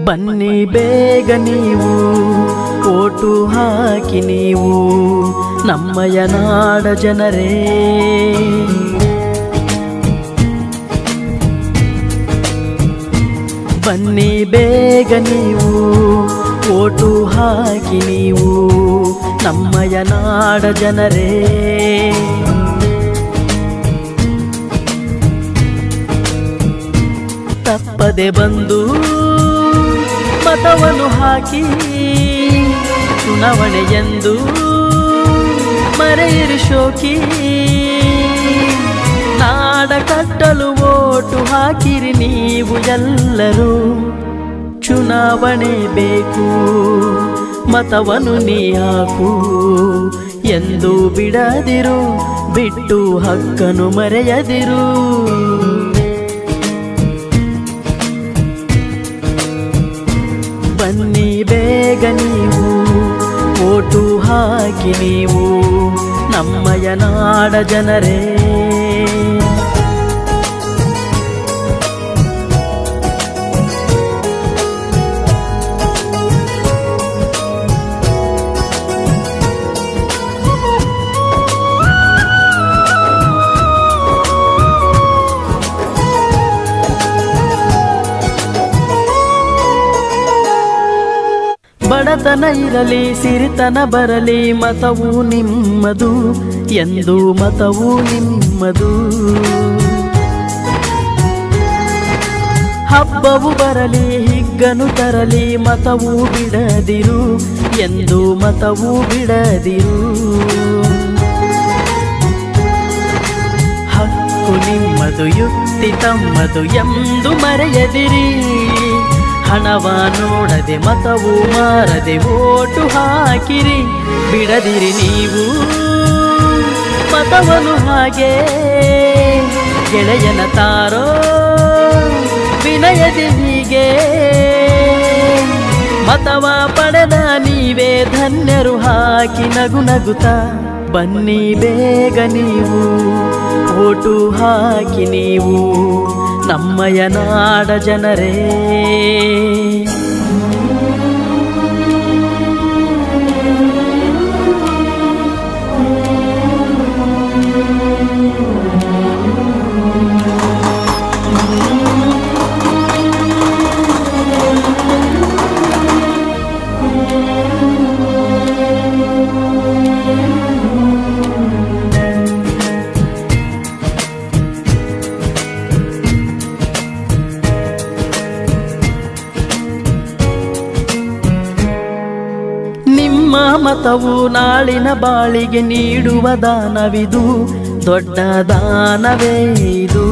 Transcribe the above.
ಬನ್ನಿ ಬೇಗ ನೀವು ಓಟು ಹಾಕಿ ನೀವು ನಮ್ಮಯ ನಾಡ ಜನರೇ. ಬನ್ನಿ ಬೇಗ ನೀವು ಓಟು ಹಾಕಿ ನೀವು ನಮ್ಮಯ ನಾಡ ಜನರೇ. ತಪ್ಪದೆ ಬಂದು ಮತವನ್ನು ಹಾಕಿ ಚುನಾವಣೆಯೆಂದು ಮರೆಯಿರಿ ಶೋಕಿ. ನಾಡ ಕಟ್ಟಲು ಓಟು ಹಾಕಿರಿ ನೀವು ಎಲ್ಲರೂ. ಚುನಾವಣೆ ಬೇಕು ಮತವನ್ನು ನೀ ಹಾಕು ಎಂದು ಬಿಡದಿರು, ಬಿಟ್ಟು ಹಕ್ಕನ್ನು ಮರೆಯದಿರು. ಬನ್ನಿ ಬೇಗ ನೀವು ಓಟು ಹಾಕಿ ನೀವು ನಮ್ಮಯ ನಾಡ ಜನರೇ. ಬಡತನ ಇರಲಿ ಸಿರಿತನ ಬರಲಿ ಮತವು ನಿಮ್ಮದು ಎಂದು ಮತವು ನಿಮ್ಮದು. ಹಬ್ಬವು ಬರಲಿ ಹಿಗ್ಗನು ತರಲಿ ಮತವು ಬಿಡದಿರು ಎಂದು ಮತವು ಬಿಡದಿರು. ಹಕ್ಕು ನಿಮ್ಮದು ಯುಕ್ತಿ ತಮ್ಮದು ಎಂದು ಮರೆಯದಿರಿ. ಹಣವ ನೋಡದೆ ಮತವು ಮಾರದೆ ಓಟು ಹಾಕಿರಿ, ಬಿಡದಿರಿ ನೀವು ಮತವನ್ನು ಹಾಗೆ. ಗೆಳೆಯನ ತಾರೋ ವಿನಯದೆ ಹೀಗೆ, ಮತವ ಪಡೆದ ನೀವೇ ಧನ್ಯರು ಹಾಕಿ ನಗು ನಗುತ್ತ. ಬನ್ನಿ ಬೇಗ ನೀವು ಓಟು ಹಾಕಿ ನೀವು ನಮ್ಮಯ ನಾಡ ಜನರೇ. ನಿಮ್ಮ ಮತವು ನಾಳಿನ ಬಾಳಿಗೆ ನೀಡುವ ದಾನವಿದು, ದೊಡ್ಡ ದಾನವೇ ಇದು.